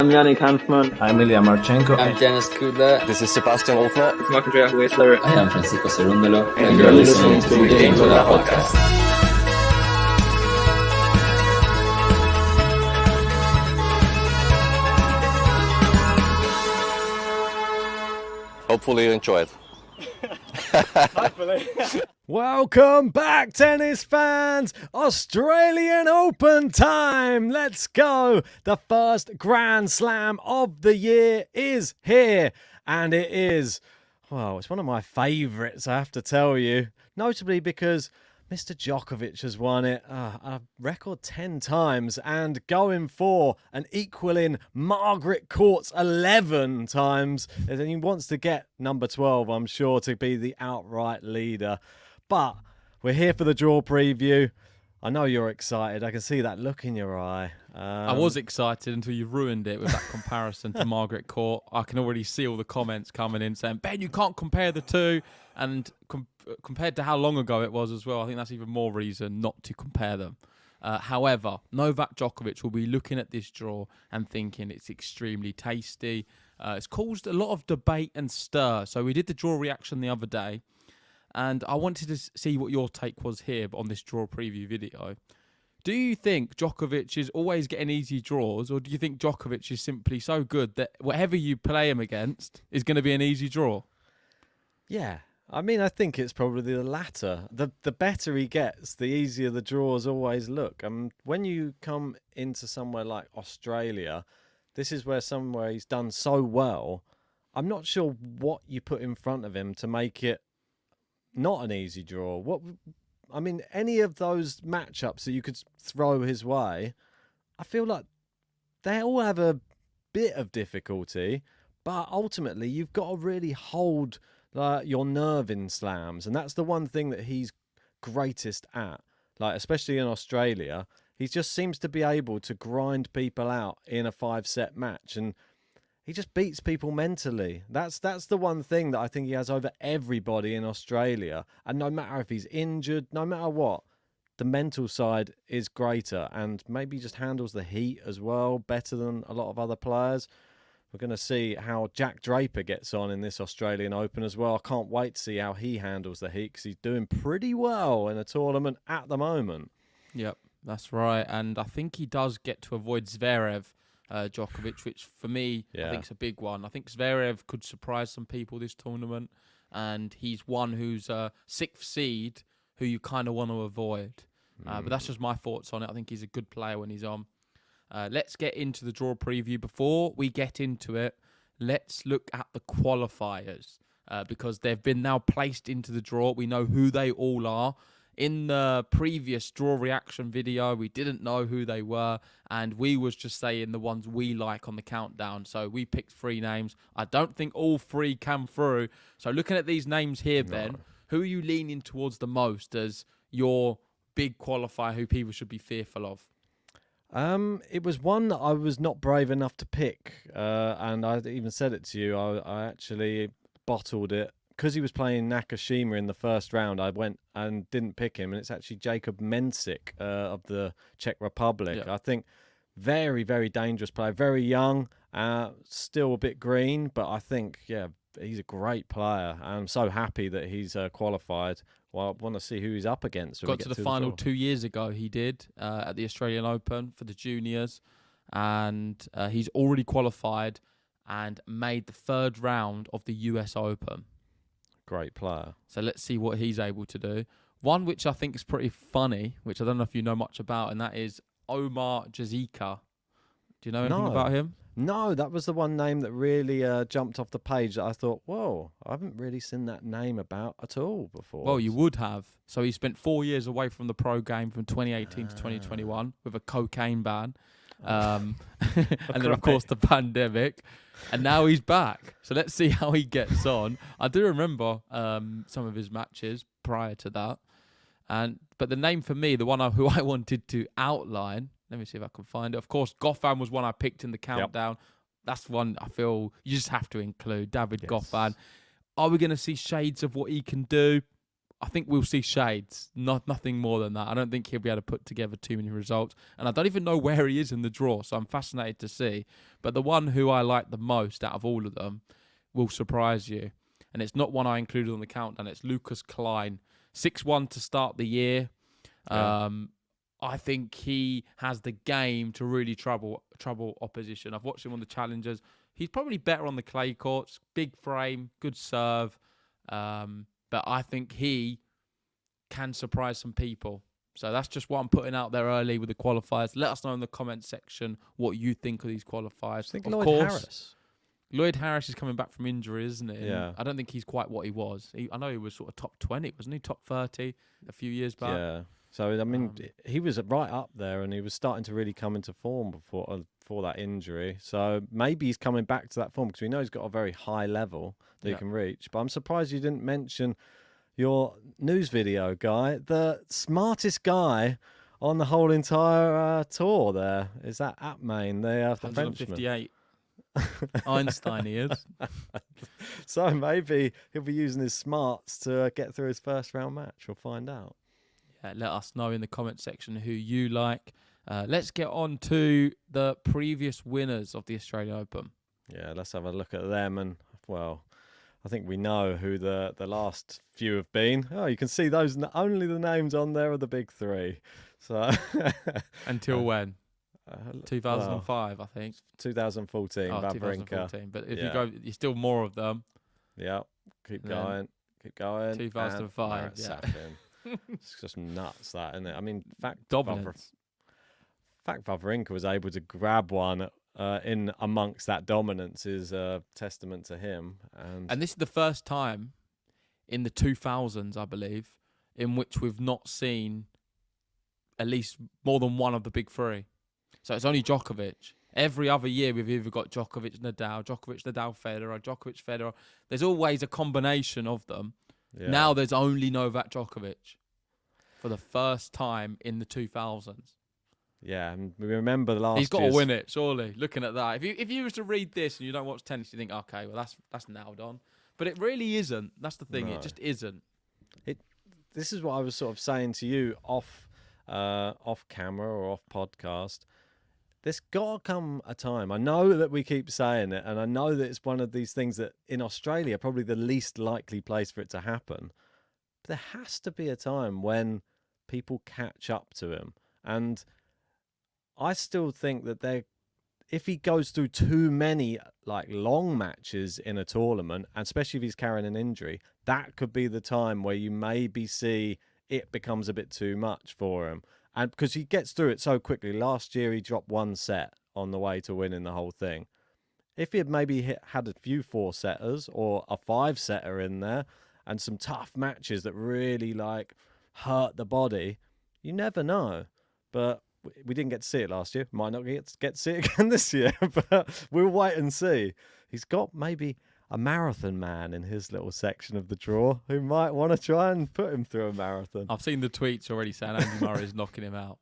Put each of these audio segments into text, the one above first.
I'm Yannick Hanfman. I'm Ilya Marchenko. I'm Dennis Kudla. This is Sebastian Wolfner. It's Marc-Andrea Whistler. I am Francisco Cerundolo. And you're listening to the Game to Love podcast. Hopefully you enjoy it. Hopefully. Welcome back, tennis fans! Australian Open time! Let's go! The first Grand Slam of the year is here. And it is, well, it's one of my favourites, I have to tell you. Notably because Mr. Djokovic has won it a record 10 times and going for an equaling Margaret Court's 11 times. And he wants to get number 12, I'm sure, to be the outright leader. But we're here for the draw preview. I know you're excited. I can see that look in your eye. I was excited until you ruined it with that comparison to Margaret Court. I can already see all the comments coming in saying, Ben, you can't compare the two. And compared to how long ago it was as well, I think that's even more reason not to compare them. However, Novak Djokovic will be looking at this draw and thinking it's extremely tasty. It's caused a lot of debate and stir. So we did the draw reaction the other day. And I wanted to see what your take was here on this draw preview video. Do you think Djokovic is always getting easy draws, or do you think Djokovic is simply so good that whatever you play him against is going to be an easy draw? Yeah, I mean, I think it's probably the latter. The better he gets, the easier the draws always look. When you come into somewhere like Australia, this is somewhere he's done so well. I'm not sure what you put in front of him to make it not an easy draw. Any of those matchups that you could throw his way, I feel like they all have a bit of difficulty, but ultimately you've got to really hold your nerve in slams, and that's the one thing that he's greatest at. Like, especially in Australia, he just seems to be able to grind people out in a 5-set match, and he just beats people mentally. That's the one thing that I think he has over everybody in Australia. And no matter if he's injured, no matter what, the mental side is greater, and maybe just handles the heat as well better than a lot of other players. We're going to see how Jack Draper gets on in this Australian Open as well. I can't wait to see how he handles the heat, because he's doing pretty well in a tournament at the moment. Yep, that's right. And I think he does get to avoid Zverev, Djokovic, which for me, I think is a big one. I think Zverev could surprise some people this tournament, and he's one who's a 6th seed who you kind of want to avoid. But that's just my thoughts on it. I think he's a good player when he's on. Let's get into the draw preview. Before we get into it, let's look at the qualifiers, because they've been now placed into the draw. We know who they all are. In the previous draw reaction video, we didn't know who they were, and we was just saying the ones we like on the countdown. So we picked 3 names. I don't think all 3 came through. So looking at these names here, Ben, who are you leaning towards the most as your big qualifier who people should be fearful of? It was one that I was not brave enough to pick, and I even said it to you. I actually bottled it. Because he was playing Nakashima in the first round, I went and didn't pick him, and it's actually Jacob Mensik of the Czech Republic. Yeah. I think very, very dangerous player, very young, still a bit green, but I think, he's a great player. I'm so happy that he's qualified. Well, I want to see who he's up against. Got to the final 2 years ago, he did, at the Australian Open for the juniors, and he's already qualified and made the 3rd round of the US Open. Great player. So let's see what he's able to do. One which I think is pretty funny, which I don't know if you know much about, and that is Omar Jazika. Do you know anything about him? No, that was the one name that really jumped off the page that I thought, whoa, I haven't really seen that name about at all before. Well, you would have. So he spent 4 years away from the pro game from 2018 to 2021 with a cocaine ban. And then, of course, the pandemic. And now he's back. So let's see how he gets on. I do remember some of his matches prior to that. But the name for me, the one who I wanted to outline, let me see if I can find it. Of course, Goffin was one I picked in the countdown. Yep. That's one I feel you just have to include, David Goffin. Are we going to see shades of what he can do? I think we'll see shades, nothing more than that. I don't think he'll be able to put together too many results. And I don't even know where he is in the draw, so I'm fascinated to see. But the one who I like the most out of all of them will surprise you. And it's not one I included on the countdown. It's Lucas Klein. 6-1 to start the year. Yeah. I think he has the game to really trouble opposition. I've watched him on the challengers. He's probably better on the clay courts. Big frame, good serve. But I think he can surprise some people. So that's just what I'm putting out there early with the qualifiers. Let us know in the comments section what you think of these qualifiers. I think of Lloyd course, Harris. Lloyd Harris is coming back from injury, isn't it? Yeah. I don't think he's quite what he was. I know he was sort of top 20, wasn't he? Top 30 a few years back. Yeah. So, I mean, he was right up there and he was starting to really come into form before that injury. So maybe he's coming back to that form because we know he's got a very high level that he can reach. But I'm surprised you didn't mention your news video guy, the smartest guy on the whole entire tour there. Is that Apmain, the Frenchman? 158. Einstein he is. So maybe he'll be using his smarts to get through his first round match. We'll find out. Yeah, let us know in the comment section who you like. Let's get on to the previous winners of the Australian Open. Yeah, let's have a look at them. And, well, I think we know who the last few have been. Oh, you can see those. Only the names on there are the big three. So Until when? 2005, I think. 2014, Oh, Wawrinka. 2014. But if you go, you're still more of them. Yeah, keep Then going. 2005, yeah. It's just nuts, that, isn't it? I mean, Dominance. Wawrinka was able to grab one in amongst that dominance is a testament to him. And this is the first time in the 2000s, I believe, in which we've not seen at least more than one of the big three. So it's only Djokovic. Every other year we've either got Djokovic, Nadal, Federer, Djokovic, Federer. There's always a combination of them. Yeah. Now there's only Novak Djokovic for the first time in the 2000s. Yeah, and we remember the last. He's got to win it, surely. Looking at that, if you was to read this and you don't watch tennis, you think, okay, well that's nailed on. But it really isn't. That's the thing. No. It just isn't. This is what I was sort of saying to you off camera or off podcast. There's got to come a time. I know that we keep saying it, and I know that it's one of these things that in Australia probably the least likely place for it to happen. But there has to be a time when people catch up to him, and I still think that if he goes through too many long matches in a tournament, and especially if he's carrying an injury, that could be the time where you maybe see it becomes a bit too much for him. And because he gets through it so quickly. Last year he dropped one set on the way to winning the whole thing. If he had maybe had a few 4-setters or a 5-setter in there and some tough matches that really hurt the body, you never know. But we didn't get to see it last year. Might not get to see it again this year, but we'll wait and see. He's got maybe a marathon man in his little section of the draw who might want to try and put him through a marathon. I've seen the tweets already saying Andy Murray's knocking him out.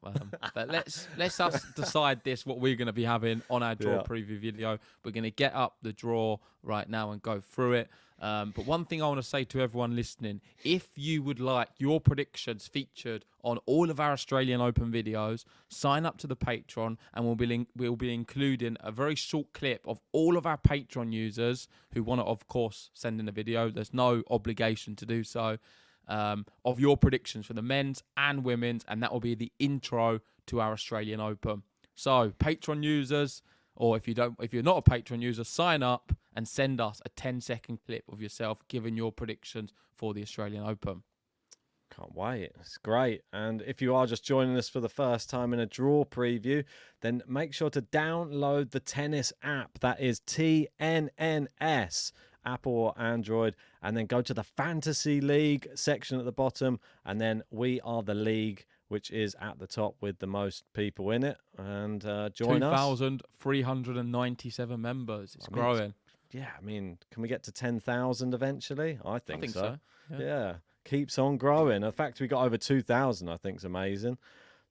But let's us decide what we're going to be having on our draw preview video. We're going to get up the draw right now and go through it. But one thing I want to say to everyone listening, if you would like your predictions featured on all of our Australian Open videos, sign up to the Patreon and we'll be including a very short clip of all of our Patreon users who want to, of course, send in a video. There's no obligation to do so, of your predictions for the men's and women's, and that will be the intro to our Australian Open. So Patreon users, or if you're not a Patreon user, sign up and send us a 10-second clip of yourself giving your predictions for the Australian Open. Can't wait. It's great. And if you are just joining us for the first time in a draw preview, then make sure to download the tennis app. That is TNNS, Apple or Android. And then go to the Fantasy League section at the bottom. And then We Are the League, which is at the top with the most people in it. And join us. 2,397 members. It's growing. Can we get to 10,000 eventually? I think so. Yeah. Keeps on growing. The fact we got over 2,000, I think, is amazing.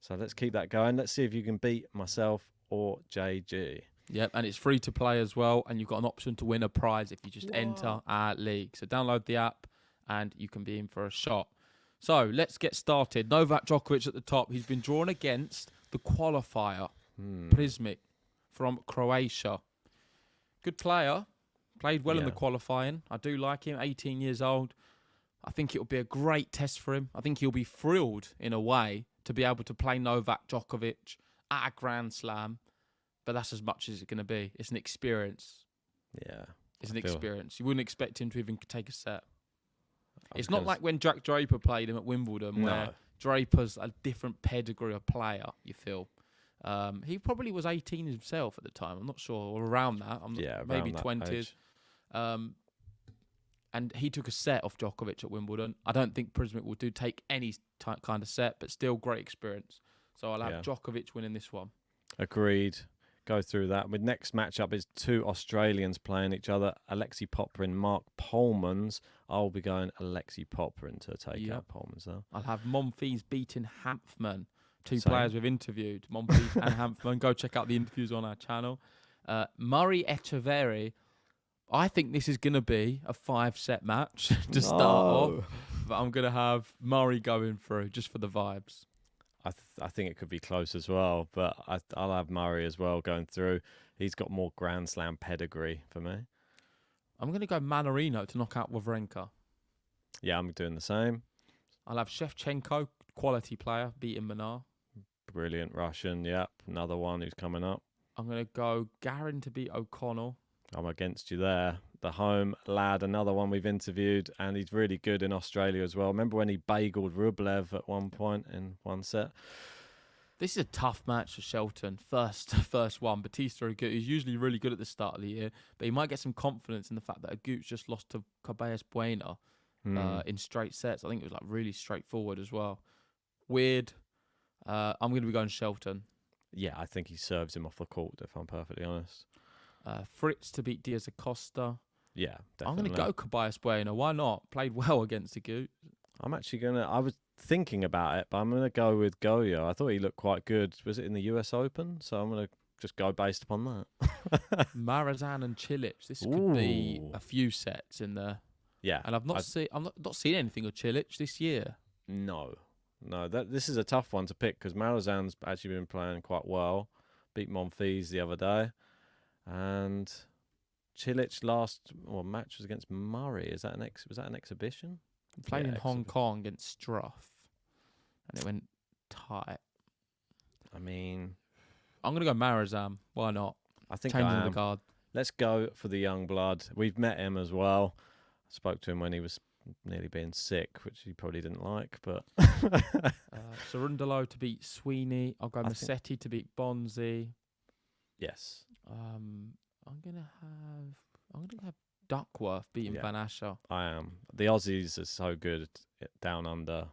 So let's keep that going. Let's see if you can beat myself or JG. Yep, and it's free to play as well. And you've got an option to win a prize if you just enter our league. So download the app and you can be in for a shot. So let's get started. Novak Djokovic at the top. He's been drawn against the qualifier, Prismic, from Croatia. Good player. Played well in the qualifying. I do like him. 18 years old. I think it'll be a great test for him. I think he'll be thrilled, in a way, to be able to play Novak Djokovic at a Grand Slam. But that's as much as it's going to be. It's an experience. Yeah. It's an experience. You wouldn't expect him to even take a set. It's not like when Jack Draper played him at Wimbledon, where Draper's a different pedigree of player, you feel. He probably was 18 himself at the time. I'm not sure. Or around that. Maybe 20s. And he took a set off Djokovic at Wimbledon. I don't think Prismic will take any kind of set, but still great experience. So I'll have Djokovic winning this one. Agreed. Go through that. The next matchup is two Australians playing each other, Alexei Popyrin, Mark Polmans. I'll be going Alexei Popyrin to take out Polmans, though. I'll have Monfils beating Hanfmann. Two players we've interviewed, Monfils and Hanfmann. Go check out the interviews on our channel. Murray Echeverry. I think this is going to be a 5-set match to start off. But I'm going to have Murray going through just for the vibes. I think it could be close as well, but I'll have Murray as well going through. He's got more Grand Slam pedigree for me. I'm going to go Mannarino to knock out Wawrinka. Yeah, I'm doing the same. I'll have Shevchenko, quality player, beating Manar. Brilliant Russian, yep. Another one who's coming up. I'm going to go Garin to beat O'Connell. I'm against you there. The home lad, another one we've interviewed, and he's really good in Australia as well. Remember when he bageled Rublev at one point in one set? This is a tough match for Shelton. First one. Batista Agut, he's usually really good at the start of the year, but he might get some confidence in the fact that Agut's just lost to Caballas Buena in straight sets. I think it was really straightforward as well. Weird. I'm going to be going Shelton. Yeah, I think he serves him off the court, if I'm perfectly honest. Fritz to beat Diaz Acosta. Yeah, definitely. I'm going to go Caballas Buena. Why not? Played well against Agut. I'm actually going to... I was thinking about it, but I'm going to go with Goyo. I thought he looked quite good. Was it in the US Open? So I'm going to just go based upon that. Marazan and Cilic. This could be a few sets in there. Yeah. And I'm not seeing anything of Cilic this year. No. This is a tough one to pick because Marazan's actually been playing quite well. Beat Monfils the other day. And Cilic last match was against Murray. Was that an exhibition? Playing in Hong Kong against Struff, and it went tight. I mean, I'm gonna go Marazan. Why not? I think changing the guard. Let's go for the young blood. We've met him as well. I spoke to him when he was nearly being sick, which he probably didn't like. But Cerundolo to beat Sweeney. I'll go Massetti to beat Bonzi. Yes. I'm gonna have Duckworth beating Van Asher. I am. The Aussies are so good down under.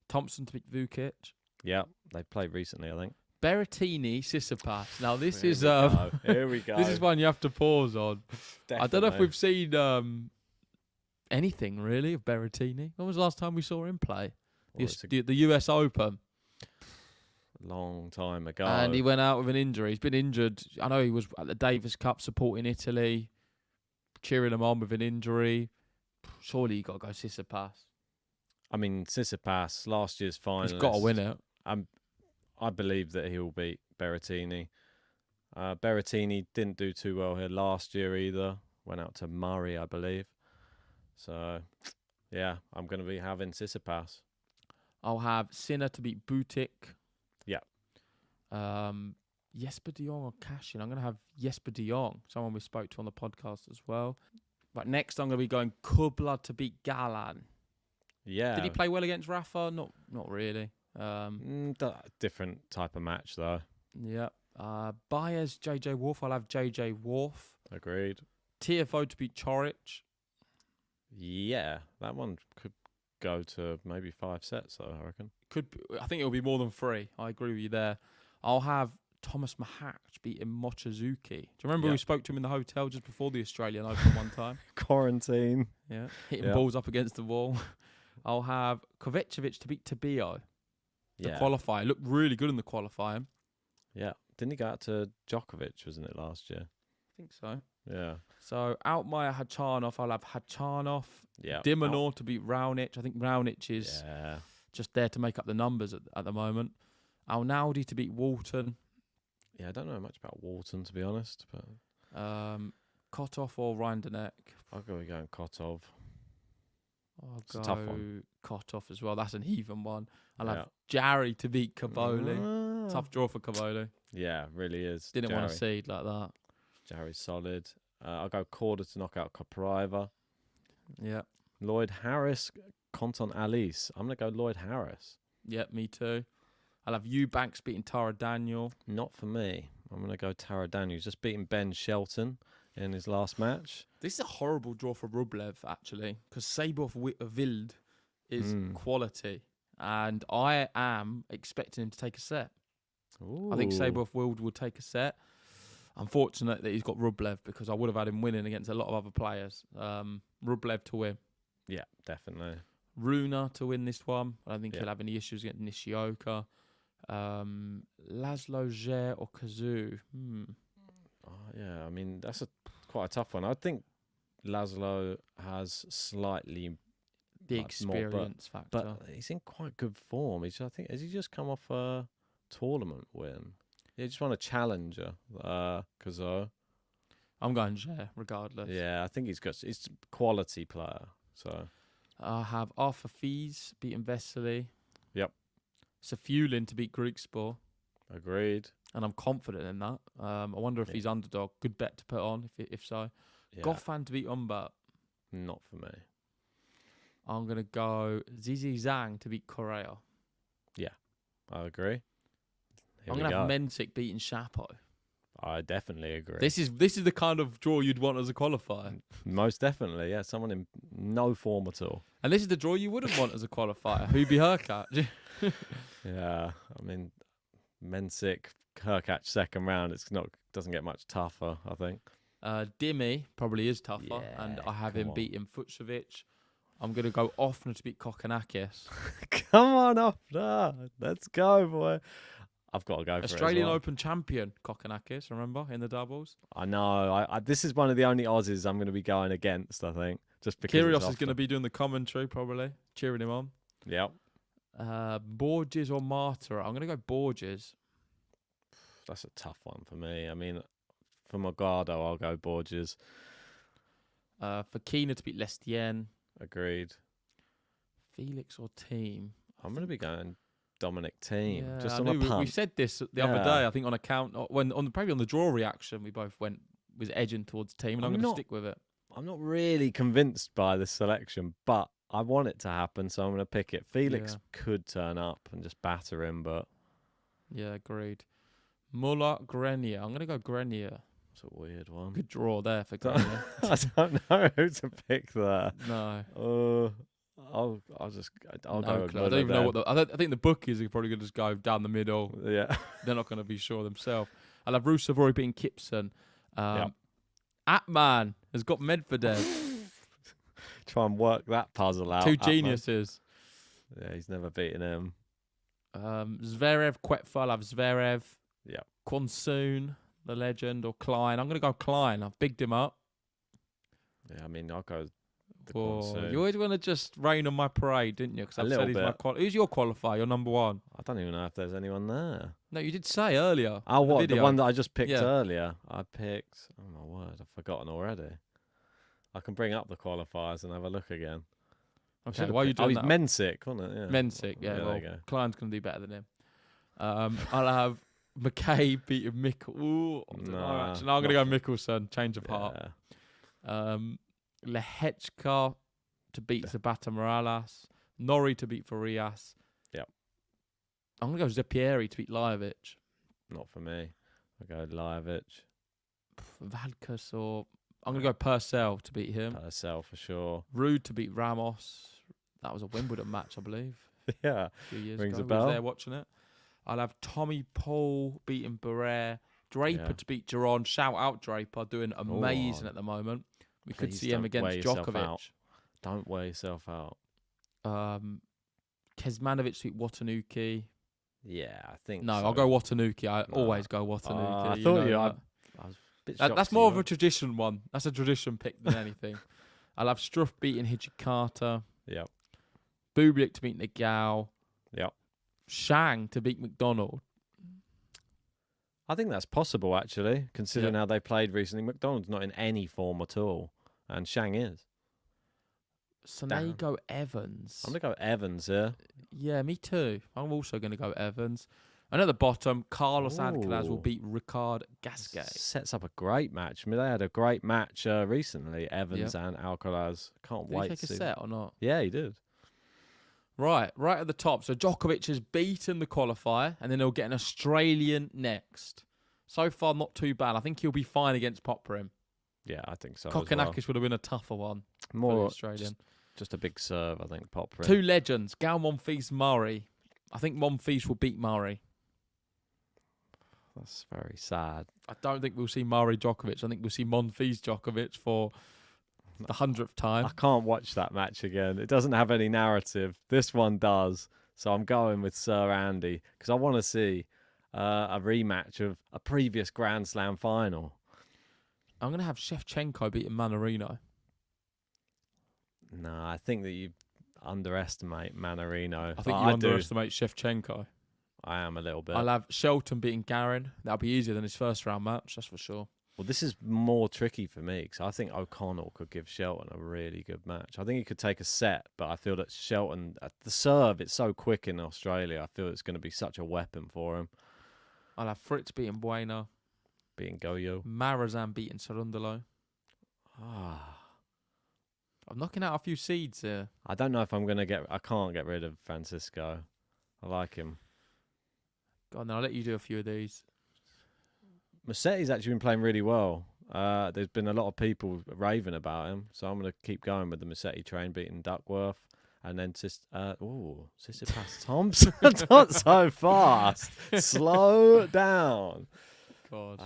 Thompson to beat Vukic. Yeah, they played recently, I think. Berrettini, Tsitsipas. Now this is here we go. This is one you have to pause on. Definitely. I don't know if we've seen anything really of Berrettini. When was the last time we saw him play? The US Open. Long time ago. And he went out with an injury. He's been injured. I know he was at the Davis Cup supporting Italy, cheering him on with an injury. Surely you got to go Tsitsipas. I mean, Tsitsipas, last year's finalist. He's got to win it. I believe that he'll beat Berrettini. Berrettini didn't do too well here last year either. Went out to Murray, I believe. So, yeah, I'm going to be having Tsitsipas. I'll have Sinner to beat Butik. Yeah. Jesper de Jong or Cashin. I'm going to have Jesper de Jong, someone we spoke to on the podcast as well. But next I'm going to be going Kubler to beat Galan. Yeah. Did he play well against Rafa? Not really. Different type of match, though. Yeah. Baez, JJ Wolf. I'll have JJ Wolf. Agreed. TFO to beat Chorich. Yeah, that one could go to maybe 5 sets, though, I reckon. I think it'll be more than 3. I agree with you there. I'll have Thomas Mahak beating Mochizuki. Do you remember we spoke to him in the hotel just before the Australian Open one time? Quarantine. Yeah, hitting balls up against the wall. I'll have Kovacevic to beat Tabio. The qualifier. Looked really good in the qualifying. Yeah. Didn't he go out to Djokovic, wasn't it, last year? I think so. Yeah. So Altmaier, Hachanov, I'll have Hachanov. Yeah. Dimonor to beat Raonic. I think Raonic is just there to make up the numbers at the moment. Alnaudi to beat Walton. Yeah, I don't know much about Walton, to be honest. But Kotov or Rinderneck. I'll go going Kotov. I'll a tough one. Kotov as well. That's an even one. I'll have Jarry to beat Caboli. Tough draw for Caboli. Yeah, really is. Didn't want to seed like that. Jarry's solid. I'll go Korda to knock out Kopriva. Yeah. Lloyd Harris, Conton Alice. I'm going to go Lloyd Harris. Yeah, me too. I'll have Eubanks beating Tara Daniel. Not for me. I'm going to go Tara Daniel. He's just beaten Ben Shelton in his last match. This is a horrible draw for Rublev, actually, because Sabov Wild is quality, and I am expecting him to take a set. Ooh. I think Sabov Wild will take a set. Unfortunate that he's got Rublev, because I would have had him winning against a lot of other players. Rublev to win. Yeah, definitely. Runa to win this one. I don't think he'll have any issues against Nishioka. Laszlo Zher or Kazoo. Oh, yeah, I mean, that's quite a tough one. I think Laszlo has slightly the experience factor. But he's in quite good form. Has he just come off a tournament win? He just won a challenger, Kazoo. I'm going Zher, regardless. Yeah, I think he's a quality player. So I have Arthur Fees beating Vesely. Yep. Safulin to beat Grigspor. Agreed. And I'm confident in that. I wonder if he's underdog. Good bet to put on, if so. Yeah. Goffin to beat Umbert. Not for me. I'm going to go Zizi Zhang to beat Correa. Yeah, I agree. I'm going to have Mensik beating Shapo. I definitely agree. This is the kind of draw you'd want as a qualifier. Most definitely, yeah. Someone in no form at all. And this is the draw you wouldn't want as a qualifier. Hubi Hurkacz. Yeah, I mean, Mensik, Hurkacz second round. Doesn't get much tougher, I think. Dimi probably is tougher, and I have him beating Fucsovic. I'm going to go Offner to beat Kokkinakis. Come on, Offner. Let's go, boy. I've got to go for Australian it as well. Open champion Kokkinakis, remember, in the doubles? I know. This is one of the only Aussies I'm going to be going against, I think. Just because Kyrgios is going to be doing the commentary, probably, cheering him on. Yep. Borges or Marta? I'm going to go Borges. That's a tough one for me. I mean, for Morgado, I'll go Borges. For Kina to beat Lestienne. Agreed. Felix or Team? I'm going to be going Dominic Thiem. Yeah, just on a punt. We said this the other day, I think, on account probably on the draw reaction, we both was edging towards Team, and I'm going to stick with it. I'm not really convinced by this selection, but I want it to happen, so I'm going to pick it. Felix could turn up and just batter him, but yeah, agreed. Muller, Grenier. I'm going to go Grenier. It's a weird one. Good draw there for Grenier. I don't know who to pick there. No. I'll go with Muller. I don't even know what I think the bookies are probably going to just go down the middle. Yeah. They're not going to be sure themselves. I'll have Rusev beating Kipson. Atman has got Medvedev. Try and work that puzzle out. Two geniuses. Yeah, he's never beaten him. Zverev, Quetfa, I'll have Zverev. Yeah. Kwon-soon, the legend, or Klein. I'm going to go Klein. I've bigged him up. Yeah, I mean, I'll go the You Kwon-soon. always want to just rain on my parade, didn't you? Because I've said he's my Who's your qualifier? Your number one? I don't even know if there's anyone there. No, you did say earlier. Oh, what? The The one that I just picked Yeah. earlier? I picked... Oh, my word. I've forgotten already. I can bring up the qualifiers and have a look again. Okay, why are you doing he's that? Mensik, wasn't it? Yeah. Mensik, yeah. there Well, you go. Klein's going to do better than him. I'll have McKay beating Mikkel. Ooh, I don't know, actually. No, I'm going to go Mikkelsen. Change of heart. Lehechka to beat Zapata Morales. Norrie to beat Farias. Yep. I'm going to go Zepieri to beat Lajovic. Not for me. I'll go Lajovic. Valkas or... I'm going to go Purcell to beat him. Purcell for sure. Rude to beat Ramos. That was a Wimbledon match, I believe. Yeah. A few years Rings ago. a bell. Was there watching it. I'll have Tommy Paul beating Barrere. Draper to beat Giron. Shout out Draper, doing amazing at the moment. We could see him against Djokovic. Don't wear yourself out. Kesmanovic to beat Watanuki. Yeah, I think No, so. I'll go Watanuki. I always go Watanuki. I thought know you... that. I was That's more of a tradition one. That's a tradition pick than anything. I'll have Struff beating Hijikata. Yep. Bublik to beat Nagao. Yep. Shang to beat McDonald. I think that's possible, actually, considering how they played recently. McDonald's not in any form at all, and Shang is. Sonego Evans. I'm going to go Evans here. Yeah, me too. I'm also going to go Evans. And at the bottom, Carlos Alcaraz will beat Ricard Gasquet. Sets up a great match. I mean, they had a great match recently, Evans and Alcaraz. Can't wait to see. Did he take a set or not? Yeah, he did. Right at the top. So Djokovic has beaten the qualifier, and then he'll get an Australian next. So far, not too bad. I think he'll be fine against Popperin. Yeah, I think so. Kokkinakis would have been a tougher one. More for the Australian. Just a big serve, I think, Popperin. Two legends, Gal Monfils, Murray. I think Monfils will beat Murray. That's very sad. I don't think we'll see Murray Djokovic. I think we'll see Monfils Djokovic for the 100th time. I can't watch that match again. It doesn't have any narrative. This one does. So I'm going with Sir Andy because I want to see a rematch of a previous Grand Slam final. I'm going to have Shevchenko beating Manarino. No, I think that you underestimate Manarino. I think you underestimate Shevchenko. I am a little bit. I'll have Shelton beating Garin. That'll be easier than his first round match, that's for sure. Well, this is more tricky for me because I think O'Connell could give Shelton a really good match. I think he could take a set, but I feel that Shelton, the serve, it's so quick in Australia. I feel it's going to be such a weapon for him. I'll have Fritz beating Bueno. Beating Goyo. Marazan beating Cerundolo. I'm knocking out a few seeds here. I don't know if I'm going to I can't get rid of Francisco. I like him. Go on, then I'll let you do a few of these. Musetti's actually been playing really well. There's been a lot of people raving about him, so I'm going to keep going with the Musetti train, beating Duckworth. And then Tsitsipas Thompson. Not so fast. Slow down. God.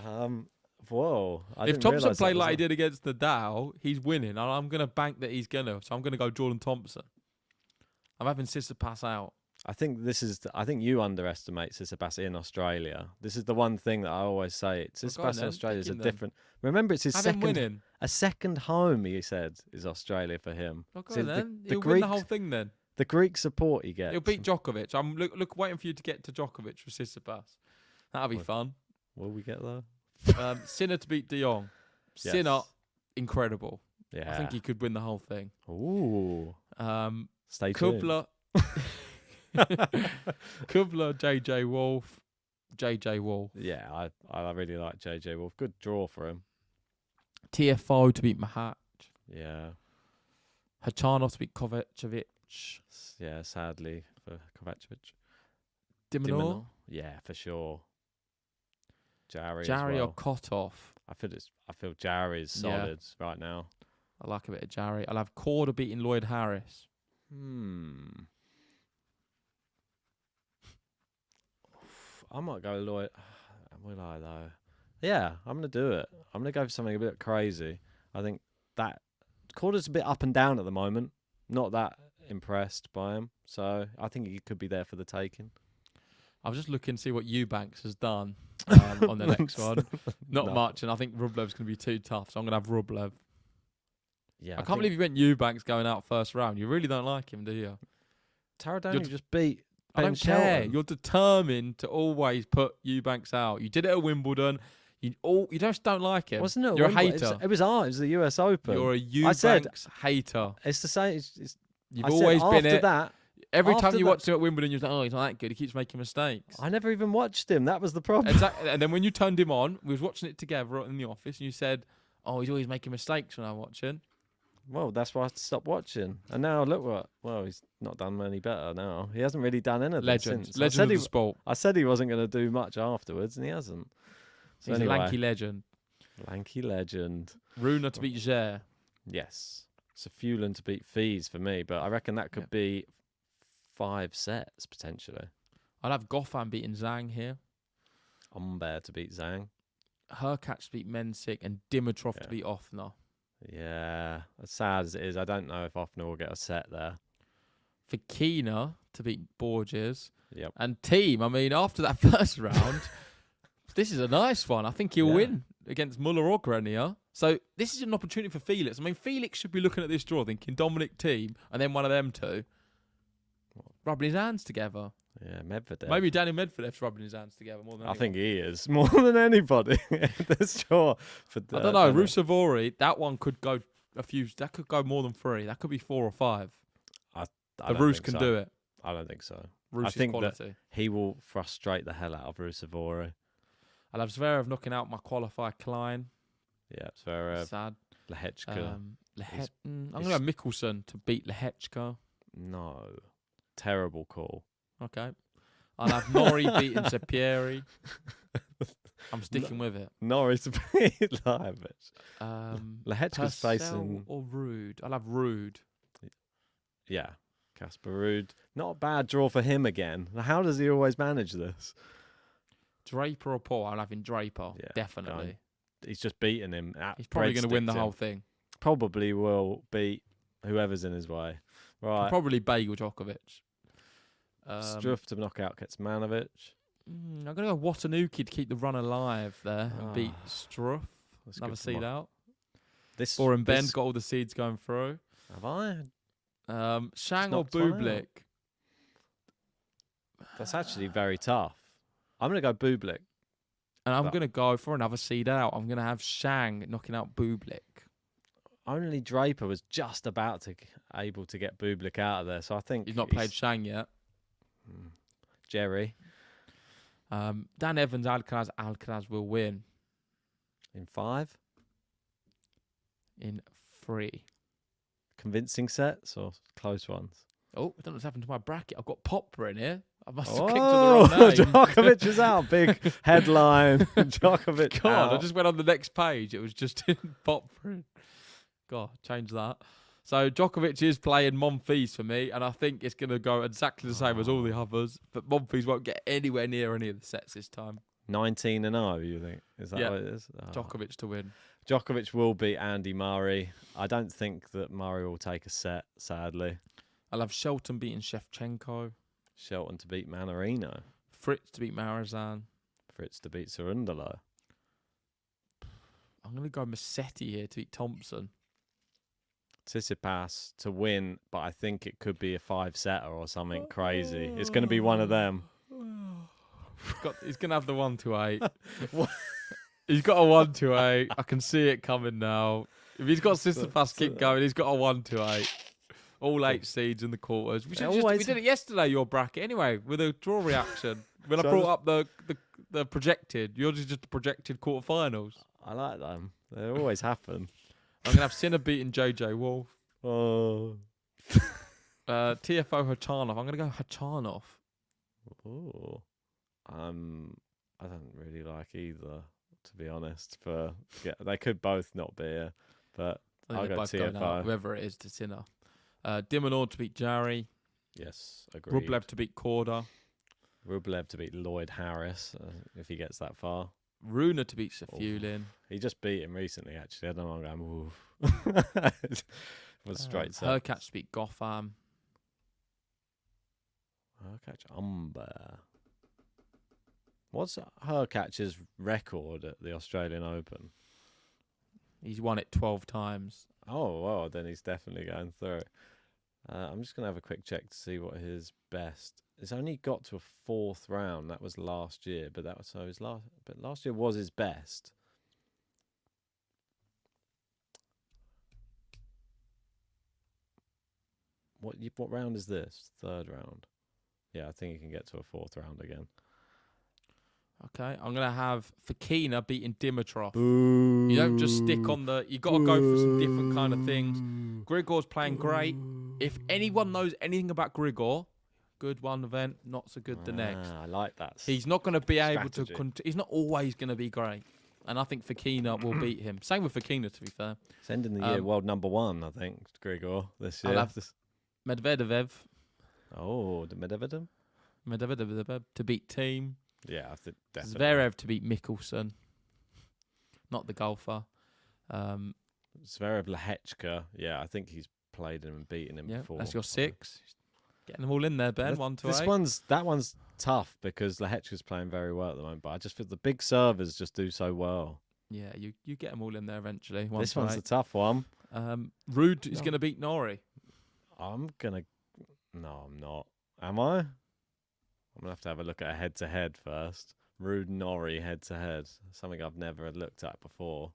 Whoa. If Thompson played like he did against the Dow, he's winning. And I'm going to bank that he's going to. So I'm going to go Jordan Thompson. I'm having Tsitsipas out. I think you underestimate Tsitsipas in Australia. This is the one thing that I always say. Tsitsipas in Australia is a different. Remember, it's his second home. He said is Australia for him. So he'll win the whole thing then. The Greek support he gets. He'll beat Djokovic. I'm waiting for you to get to Djokovic for Tsitsipas. That'll be fun. Will we get there? Sinner to beat De Jong. Yes. Sinner, incredible. Yeah. I think he could win the whole thing. Ooh. Stay tuned. Kubler. Kubler, JJ Wolf. JJ Wolf. Yeah, I really like JJ Wolf. Good draw for him. TFO to beat Mahat. Yeah. Hachanov to beat Kovacevic. Yeah, sadly for Kovacevic. Dimonor. Yeah, for sure. Jarry or Kotov. I feel Jarry's solid right now. I like a bit of Jarry. I'll have Korda beating Lloyd Harris. I might go Lloyd. Will I though? Yeah, I'm gonna do it. I'm gonna go for something a bit crazy. I think that Korda's a bit up and down at the moment. Not that impressed by him, so I think he could be there for the taking. I was just looking to see what Eubanks has done on the next one. Not much, and I think Rublev's going to be too tough, so I'm going to have Rublev. Yeah, I can't believe you went Eubanks going out first round. You really don't like him, do you? Taradoni just beat Ben I don't Shelton. care. You're determined to always put Eubanks out. You did it at Wimbledon. You just don't like him. Wasn't it? You're a hater. It was the US Open. You're a Eubanks hater. It's the same. You've always been after that. Every time you watch him at Wimbledon, you're like, oh, he's not that good. He keeps making mistakes. I never even watched him. That was the problem. Exactly. And then when you turned him on, we was watching it together in the office, and you said, oh, he's always making mistakes when I'm watching. Well, that's why I stopped watching. And now look what. Well, he's not done any better now. He hasn't really done anything Legend since. of the sport. I said he wasn't going to do much afterwards, and he hasn't. So he's anyway, a lanky legend. Lanky legend. Runa to beat Zer. Yes. So Fulin to beat Fees for me, but I reckon that could be 5 sets potentially. I'll have Goffin beating Zhang here. Humbert to beat Zhang. Hurkacz to beat Mensik and Dimitrov to beat Offner. Yeah, as sad as it is, I don't know if Offner will get a set there. Fekina to beat Borges. Yep. And Team, I mean, after that first round, this is a nice one. I think he'll win against Muller or Grenier. So this is an opportunity for Felix. I mean, Felix should be looking at this draw thinking Dominic Thiem and then one of them two rubbing his hands together. Yeah, Medvedev. Maybe Daniel Medvedev's rubbing his hands together more than I anyone. think he is more than anybody. That's sure. I don't know. Rusevori, that one could go a few. That could go more than 3. That could be 4 or 5. The Rus can do it. I don't think so. Rus I think is quality. that he will frustrate the hell out of Rusevori. I'll have Zverev knocking out my qualifier Klein. Yeah, Zverev. Sad. Lehechka. I'm going to have Mikkelsen to beat Lehechka. No. Terrible call. Okay. I'll have Nori beating Sepieri. I'm sticking with it. Norris beat Lajovic. Lehechka's Purcell facing... or Rude? I'll have Rude. Yeah. Casper Ruud. Not a bad draw for him again. How does he always manage this? Draper or Paul? I'm having Draper. Yeah, Definitely. He's just beaten him. He's probably going to win the whole thing. Probably will beat whoever's in his way. Right. Probably bagel Djokovic. Struff to knock out Kecmanovic. I'm going to go Watanuki to keep the run alive there and beat Struff. Another seed out. Boren Bend got all the seeds going through. Have I? Shang or Bublik? That's actually very tough. I'm going to go Bublik. And I'm going to go for another seed out. I'm going to have Shang knocking out Bublik. Only Draper was just about to able to get Bublik out of there, so I think he's not played Shang yet. Jerry. Dan Evans, Alcaraz will win. In 5? In 3. Convincing sets or close ones? Oh, I don't know what's happened to my bracket. I've got Popper in here. I must have clicked on the wrong name. Djokovic is out. Big headline. Djokovic God, out. I just went on the next page. It was just in Popper. God, change that. So Djokovic is playing Monfils for me, and I think it's going to go exactly the same as all the others. But Monfils won't get anywhere near any of the sets this time. 19-0, you think? Is that what it is? Oh. Djokovic to win. Djokovic will beat Andy Murray. I don't think that Murray will take a set, sadly. I'll have Shelton beating Shevchenko. Shelton to beat Manarino. Fritz to beat Marizan. Fritz to beat Cerundolo. I'm going to go Massetti here to beat Thompson. Tsitsipas to win, but I think it could be a 5-setter or something crazy. It's going to be one of them. He's going to have the 1-8. He's got a 1-8. I can see it coming now. If he's got Tsitsipas keep going, he's got a 1-8. All 8 seeds in the quarters. We did it yesterday, your bracket, anyway, with a draw reaction. When I brought up the projected, yours is just the projected quarterfinals. I like them. They always happen. I'm going to have Sinner beating JJ Wolf. Oh. TFO Hachanov. I'm going to go Hachanov. Oh. I don't really like either, to be honest. They could both not be here, but I'll go TFO. Whoever it is to Sinner. Dimonor to beat Jari. Yes, agreed. Rublev to beat Korda. Rublev to beat Lloyd Harris, if he gets that far. Runa to beat Safulin. He just beat him recently, actually. I don't know. I'm going, oof. It was straight set. Hurkacz to beat Gotham. Hurkacz Umber. What's Hurkacz's record at the Australian Open? He's won it 12 times. Oh, well, then he's definitely going through. I'm just going to have a quick check to see what his best. It's only got to a 4th round. That was last year, but last year was his best. What round is this? 3rd round. Yeah, I think he can get to a 4th round again. Okay, I'm going to have Fokina beating Dimitrov. Boo. You don't just stick on you got to go for some different kind of things. Grigor's playing great. If anyone knows anything about Grigor, good one event, not so good the next. I like that. He's not going to be able to... he's not always going to be great. And I think Fokina will beat him. Same with Fokina, to be fair. He's ending the year world number 1, I think, Grigor, this year. I'll have Medvedev. Oh, the Medvedev? Medvedev to beat Team. Yeah, I think definitely. Zverev to beat Mikkelsen. Not the golfer. Zverev Lehechka. Yeah, I think he's played him and beaten him before. That's your 6. Getting them all in there, Ben. 1-8. That one's tough because Lehechka's playing very well at the moment, but I just feel the big servers just do so well. Yeah, you get them all in there eventually. This one's a tough one. Rude is going to beat Norrie. No, I'm not. Am I? I'm going to have a look at a head-to-head first. Rude Norrie head-to-head. Something I've never looked at before.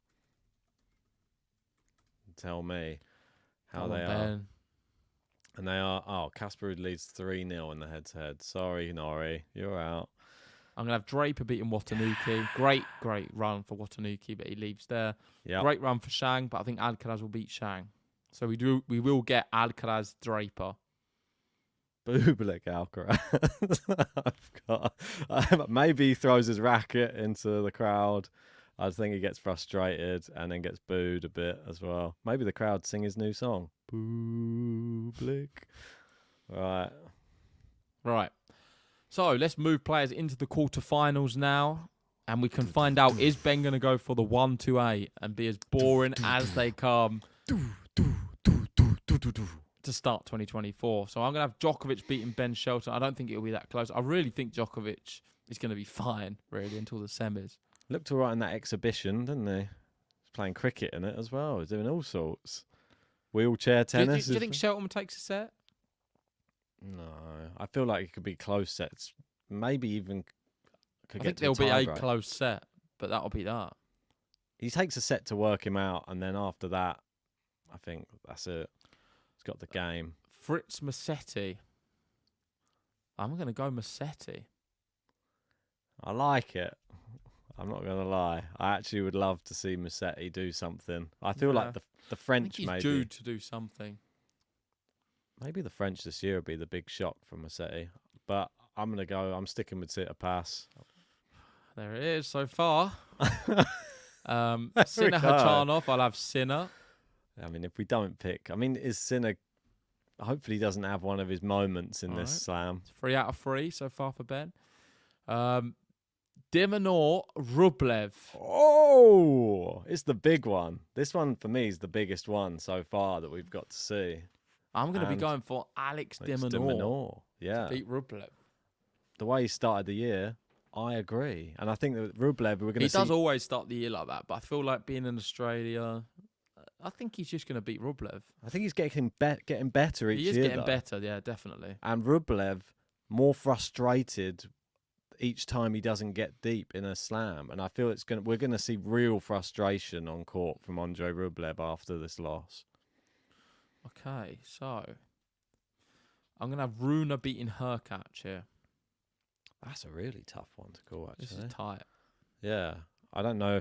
Tell me how they are. Ben. And they are... Casper Ruud leads 3-0 in the head-to-head. Sorry, Norrie. You're out. I'm going to have Draper beating Watanuki. Great run for Watanuki, but he leaves there. Yep. Great run for Shang, but I think Alcaraz will beat Shang. So we will get Alcaraz Draper. Bublik Alcaraz. I've got... maybe he throws his racket into the crowd. I think he gets frustrated and then gets booed a bit as well. Maybe the crowd sing his new song. Bublik. Right. So let's move players into the quarterfinals now. And we can find out, is Ben going to go for the 1-8 and be as boring as they come to start 2024? So I'm going to have Djokovic beating Ben Shelton. I don't think it'll be that close. I really think Djokovic is going to be fine, really, until the semis. Looked all right in that exhibition, didn't he? He's playing cricket in it as well. He's doing all sorts. Wheelchair tennis. Do you think Shelton takes a set? No. I feel like it could be close sets. Maybe even could I get think to there'll be a tie-break. close set, but that'll be that. He takes a set to work him out, and then after that, I think that's it. He's got the game. Fritz Massetti. I'm going to go Massetti. I like it. I'm not going to lie. I actually would love to see Massetti do something. I feel like the French I think he's maybe. due to do something. Maybe the French this year would be the big shock for Massetti. But I'm sticking with Tsitsipas. There it is so far. Sinner go. Hachanov, I'll have Sinner. I mean, if we don't pick... I mean, is Sinner... Hopefully he doesn't have one of his moments in this slam. 3 out of 3 so far for Ben. Dimonor Rublev. Oh! It's the big one. This one, for me, is the biggest one so far that we've got to see. I'm going to be going for Alex de Minaur. De Minaur, yeah. To beat Rublev. The way he started the year, I agree. And I think that Rublev, we're going to see... He does always start the year like that, but I feel like being in Australia, I think he's just going to beat Rublev. I think he's getting better each year. He is getting better, yeah, definitely. And Rublev, more frustrated each time he doesn't get deep in a slam. And I feel we're going to see real frustration on court from Andre Rublev after this loss. Okay, so I'm going to have Runa beating Hurkacz here. That's a really tough one to call, actually. This is tight. Yeah. I don't know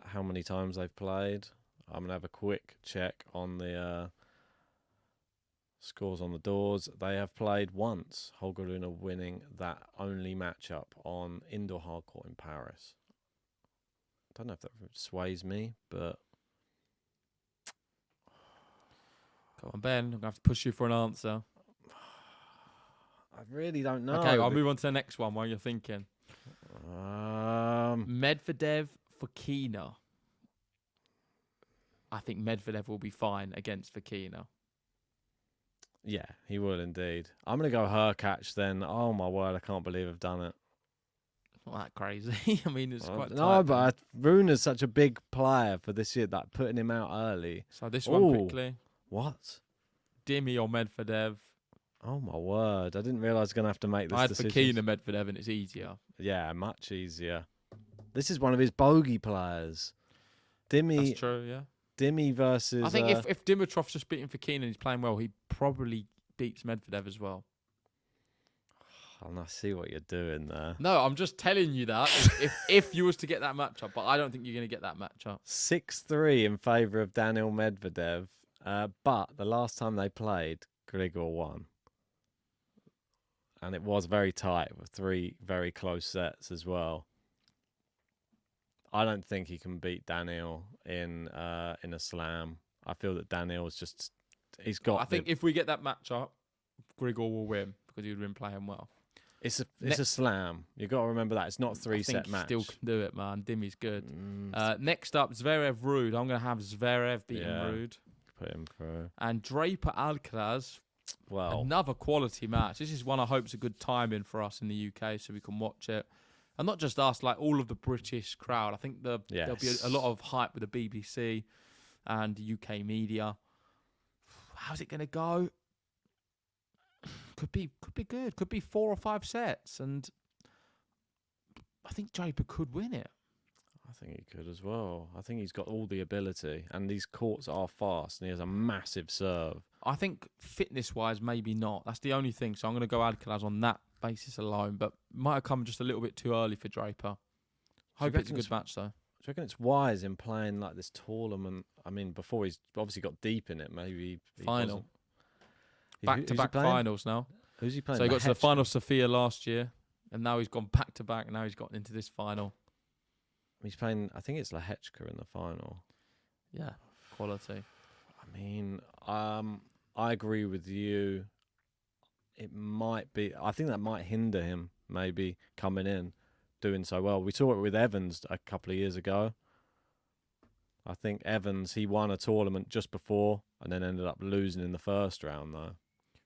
how many times they've played. I'm going to have a quick check on the scores on the doors. They have played once, Holger Rune winning that only matchup on indoor hardcourt in Paris. Don't know if that sways me, but... Come on, Ben. I'm going to have to push you for an answer. I really don't know. Okay, I'll move on to the next one while you're thinking. Medvedev Fokina. I think Medvedev will be fine against Fokina. Yeah, he will indeed. I'm going to go Hurkacz then. Oh, my word, I can't believe I've done it. Not that crazy. I mean, it's quite tight. No, but Runa's such a big player for this year, that putting him out early. So this one quickly. What? Dimi or Medvedev? Oh, my word. I didn't realise I was going to have to make this I had decision. Fokina Medvedev and it's easier. Yeah, much easier. This is one of his bogey players. Dimi. That's true, yeah. Dimi versus... I think if Dimitrov's just beating Fokina and he's playing well, he probably beats Medvedev as well. And I see what you're doing there. No, I'm just telling you that if you was to get that matchup, but I don't think you're going to get that matchup. 6-3 in favour of Daniil Medvedev. But the last time they played, Grigor won. And it was very tight with 3 very close sets as well. I don't think he can beat Daniil in a slam. I feel that Daniil's just... He's got... I think if we get that matchup, Grigor will win because he'd been playing well. It's a slam. You've got to remember that. It's not a 3-set match. Still can do it, man. Dimi's good. Next up, Zverev Ruud. I'm going to have Zverev beating Ruud. Put him through. And Draper Alcaraz. Well, another quality match. This is one I hope is a good timing for us in the UK so we can watch it. And not just us, like all of the British crowd. I think there'll be a lot of hype with the BBC and UK media. How's it going to go? Could be good. Could be 4 or 5 sets, and I think Draper could win it. I think he could as well. I think he's got all the ability, and these courts are fast, and he has a massive serve. I think fitness-wise, maybe not. That's the only thing. So I'm going to go Alcaraz on that basis alone, but might have come just a little bit too early for Draper. Hope it's a good match, though. Do you reckon it's wise in playing like this tournament? I mean, before he's obviously got deep in it, maybe final. Who's he Back-to-back playing? Finals now. Who's he playing? So he got to the final Sofia last year, and now he's gone back-to-back, and now he's gotten into this final. He's playing, I think it's Lehechka in the final. Yeah, quality. I mean, I agree with you. It might be, I think that might hinder him maybe coming in, doing so well. We saw it with Evans a couple of years ago. I think Evans, he won a tournament just before and then ended up losing in the first round though.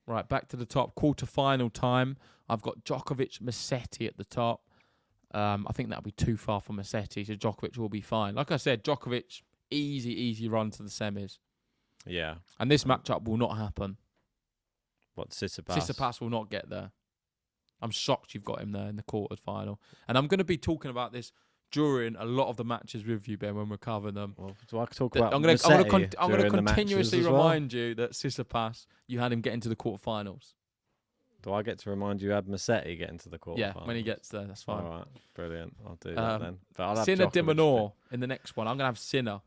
Right, back to the top. Quarter-final time. I've got Djokovic, Musetti at the top. I think that'll be too far for Musetti, so Djokovic will be fine. Like I said, Djokovic, easy run to the semis. Yeah. And this matchup will not happen. What, Tsitsipas? Tsitsipas will not get there. I'm shocked you've got him there in the quarter-final. And I'm going to be talking about this during a lot of the matches with you, Ben, when we're covering them. Well, do I talk about I'm going to continuously well? remind you that Tsitsipas, you had him get into the quarterfinals. Do I get to remind you, Musetti getting to the quarterfinals? Yeah, when he gets there, that's fine. All right, brilliant. I'll do that then. But I'll have Sinner Djokovic Dimonor in the next one. I'm going to have Sinner.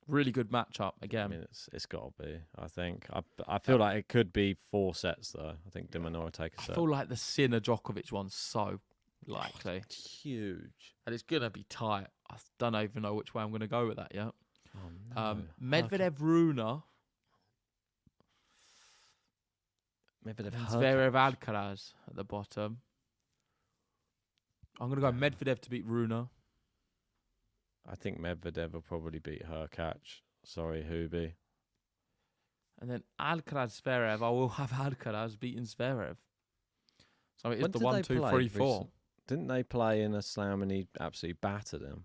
Really good matchup again. I mean, it's got to be. I think. I feel like it could be 4 sets though. I think Dimonor will take a set. I feel like the Sinner Djokovic one's so likely. It's huge, And it's going to be tight. I don't even know which way I'm going to go with that yet. Oh, no. Medvedev Runa. Medvedev Zverev Alcaraz at the bottom. I'm going to go Medvedev to beat Runa. I think Medvedev will probably beat Hurkacz. Sorry, Hubie. And then Alcaraz Zverev. I will have Alcaraz beating Zverev. So it is When the did 1, they 2, play 3, 4. Didn't they play in a slam and he absolutely battered him?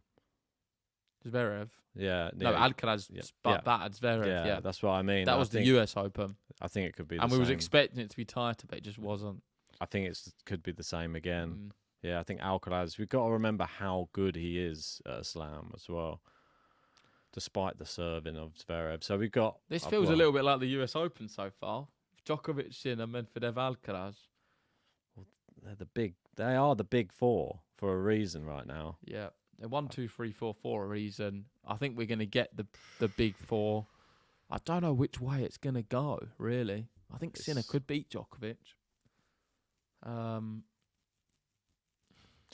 Zverev. Yeah. No, Alcaraz battered Zverev. Yeah, that's what I mean. that was the US Open. I think it could be And the we was same. expecting it to be tighter, but it just wasn't. I think it could be the same again. Yeah, I think Alcaraz, we've got to remember how good he is at a slam as well, despite the serving of Zverev. So we've got... This feels a little bit like the US Open so far. Djokovic, Sinner, Medvedev, Alcaraz. They are the big 4 for a reason right now. Yeah, they're 1, 2, 3, 4 for a reason. I think we're going to get the big 4. I don't know which way it's going to go, really. I think Sinner could beat Djokovic.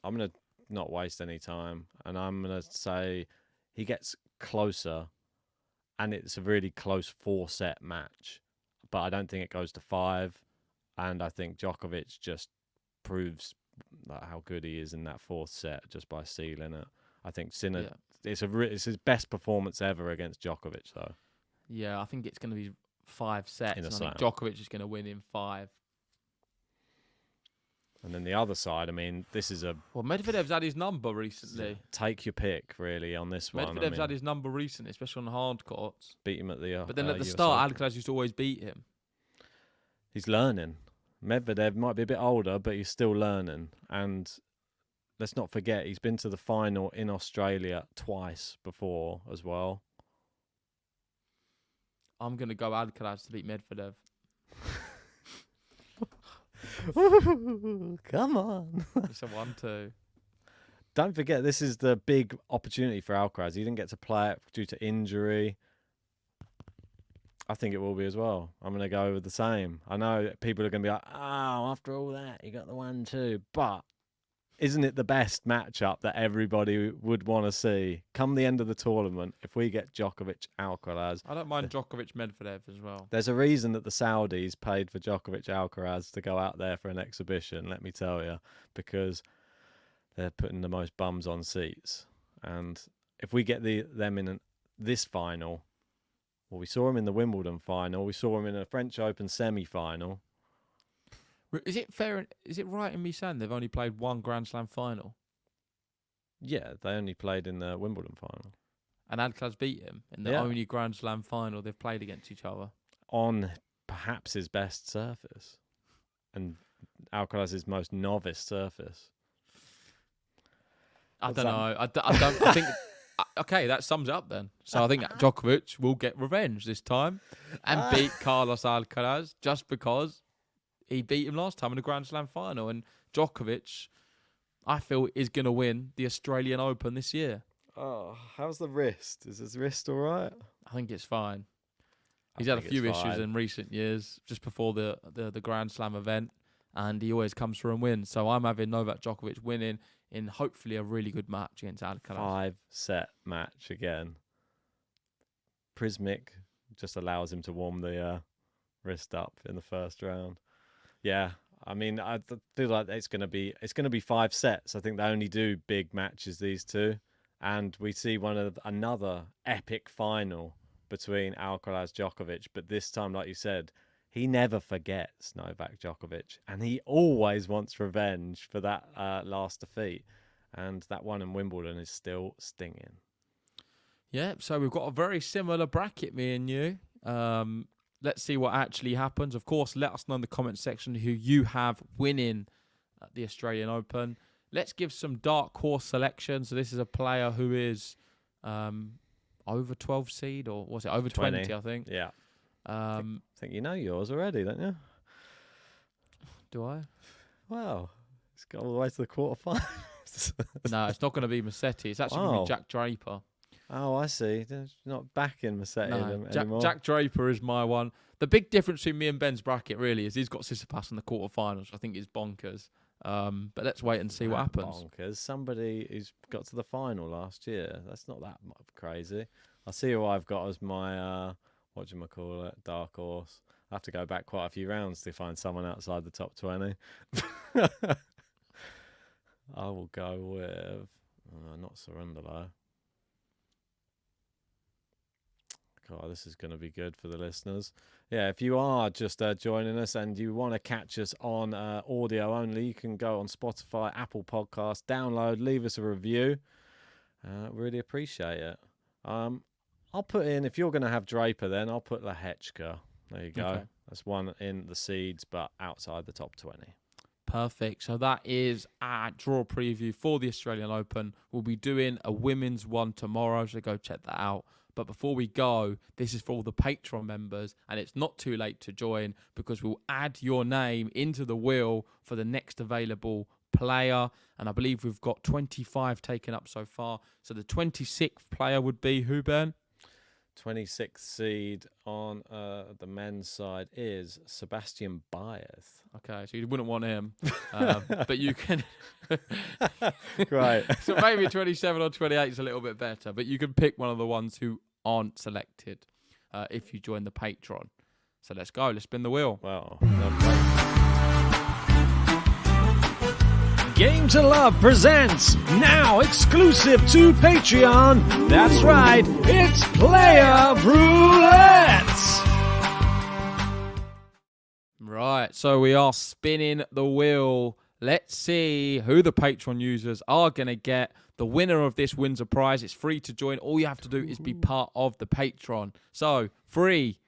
I'm going to not waste any time, and I'm going to say he gets closer, and it's a really close 4-set match. But I don't think it goes to 5, and I think Djokovic just proves how good he is in that 4th set just by sealing it. I think Sinner, it's his best performance ever against Djokovic, though. Yeah, I think it's going to be 5 sets. In a and I slam. think Djokovic is going to win in 5. And then the other side, I mean, this is Well, Medvedev's had his number recently. take your pick, really, on this one. Medvedev's had his number recently, especially on the hard courts. Beat him at the But then at the US start, Open. Alcaraz used to always beat him. He's learning. Medvedev might be a bit older, but he's still learning. And let's not forget, he's been to the final in Australia twice before as well. I'm going to go Alcaraz to beat Medvedev. Come on. It's a 1-2. Don't forget, this is the big opportunity for Alcaraz. He didn't get to play it due to injury. I think it will be as well. I'm going to go with the same. I know people are going to be like, oh, after all that, you got the 1-2. But isn't it the best matchup that everybody would want to see? Come the end of the tournament, if we get Djokovic, Alcaraz. I don't mind Djokovic, Medvedev as well. There's a reason that the Saudis paid for Djokovic, Alcaraz to go out there for an exhibition, let me tell you, because they're putting the most bums on seats. And if we get them in this final, well, we saw him in the Wimbledon final. We saw him in a French Open semi-final. Is it fair? Is it right in me saying they've only played 1 Grand Slam final? Yeah, they only played in the Wimbledon final. And Alcaraz beat him in the only Grand Slam final they've played against each other. On perhaps his best surface. And Alcaraz's most novice surface. I don't know. I think... Okay, that sums it up then. So I think Djokovic will get revenge this time and beat Carlos Alcaraz just because he beat him last time in the Grand Slam final. And Djokovic, I feel, is going to win the Australian Open this year. Oh, how's the wrist? Is his wrist all right? I think it's fine. He's had a few issues in recent years, just before the Grand Slam event, and he always comes through and wins. So I'm having Novak Djokovic winning in hopefully a really good match against Alcaraz. 5-set match again. Prismic just allows him to warm the wrist up in the first round. Yeah, I mean, I feel like it's going to be 5 sets. I think they only do big matches, these two, and we see another epic final between Alcaraz Djokovic. But this time, like you said, he never forgets, Novak Djokovic, and he always wants revenge for that last defeat. And that one in Wimbledon is still stinging. Yeah, so we've got a very similar bracket, me and you. Let's see what actually happens. Of course, let us know in the comment section who you have winning at the Australian Open. Let's give some dark horse selections. So this is a player who is over 12 seed, or was it over 20, I think. Yeah. I think you know yours already, don't you? Do I? Well, it's got all the way to the quarterfinals. No, it's not going to be Musetti. It's actually going to be Jack Draper. Oh, I see. They're not backing Musetti anymore. Jack Draper is my one. The big difference between me and Ben's bracket really is he's got Tsitsipas in the quarterfinals. I think is bonkers. But let's wait and see what happens. Bonkers. Somebody who's got to the final last year. That's not that much crazy. I see who I've got as my... dark horse. I have to go back quite a few rounds to find someone outside the top 20. I will go with not Cerundolo. God, this is going to be good for the listeners. Yeah, if you are just joining us and you want to catch us on audio only, you can go on Spotify, Apple Podcasts, download, leave us a review. Really appreciate it. I'll put in, if you're going to have Draper, then I'll put Lehechka. There you go. Okay. That's one in the seeds, but outside the top 20. Perfect. So that is our draw preview for the Australian Open. We'll be doing a women's one tomorrow, so go check that out. But before we go, this is for all the Patreon members, and it's not too late to join because we'll add your name into the wheel for the next available player. And I believe we've got 25 taken up so far. So the 26th player would be who, Ben? 26th seed on the men's side is Sebastian Baez. Okay, so you wouldn't want him, but you can. Right. So maybe 27 or 28 is a little bit better, but you can pick one of the ones who aren't selected if you join the Patreon. So let's go. Let's spin the wheel. Well. Game to Love presents, now exclusive to Patreon. That's right, it's Player Roulette. Right, so we are spinning the wheel. Let's see who the Patreon users are going to get. The winner of this wins a prize. It's free to join. All you have to do is be part of the Patreon. So, 3,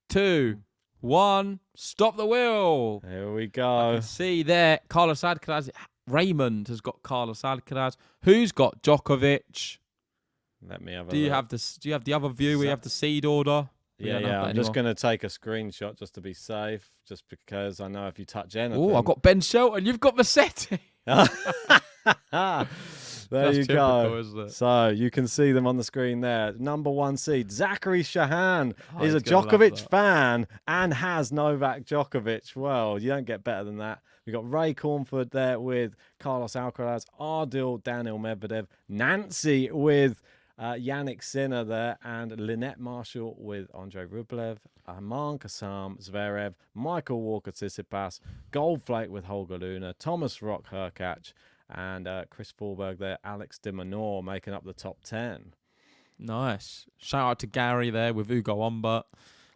2, 1, stop the wheel. Here we go. I can see there, Carlos Alcaraz. Raymond has got Carlos Alcaraz. Who's got Djokovic? Let me have a Do you have the other view? We have the seed order. Yeah. I'm just going to take a screenshot just to be safe, just because I know if you touch anything. Oh, I've got Ben Shelton. You've got Musetti. There you go. Isn't it? So you can see them on the screen there. Number 1 seed, Zachary Shahan, is a Djokovic fan and has Novak Djokovic. Well, you don't get better than that. We've got Ray Cornford there with Carlos Alcaraz, Ardil, Daniel Medvedev, Nancy with Yannick Sinner there, and Lynette Marshall with Andrei Rublev, Arman Kassam, Zverev, Michael Walker Tsitsipas, Goldflake with Holger Luna, Thomas Rock Hurkacz, and Chris Forberg there, Alex de Minaur making up the top 10. Nice. Shout out to Gary there with Ugo Umbert.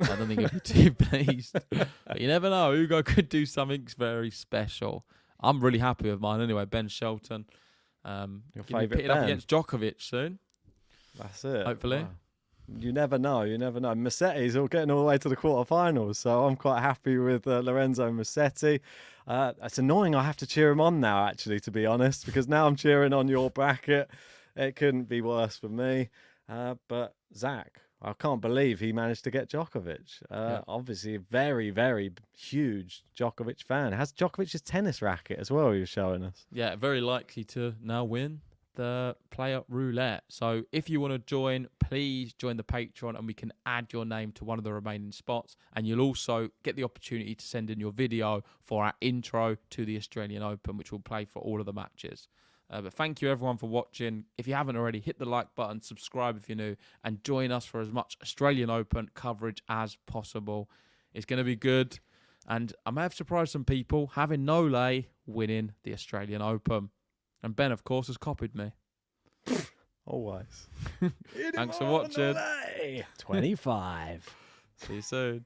I don't think he'd be too pleased. But you never know. Ugo could do something very special. I'm really happy with mine anyway. Ben Shelton. Your You'll be favourite pitting up Ben. against Djokovic soon. That's it. Hopefully. Wow. You never know. You never know. Musetti's all getting all the way to the quarterfinals, so I'm quite happy with Lorenzo Musetti. It's annoying I have to cheer him on now, actually, to be honest, because now I'm cheering on your bracket. It couldn't be worse for me. But Zach, I can't believe he managed to get Djokovic. Obviously, a very, very huge Djokovic fan. Has Djokovic's tennis racket as well, he was showing us. Yeah, very likely to now win the Player Roulette. So if you want to join, please join the Patreon and we can add your name to one of the remaining spots. And you'll also get the opportunity to send in your video for our intro to the Australian Open, which will play for all of the matches. But thank you everyone for watching. If you haven't already, hit the like button, subscribe if you're new, and join us for as much Australian Open coverage as possible. It's going to be good. And I may have surprised some people having Nole winning the Australian Open. And Ben, of course, has copied me. Always. Thanks for watching. 25. See you soon.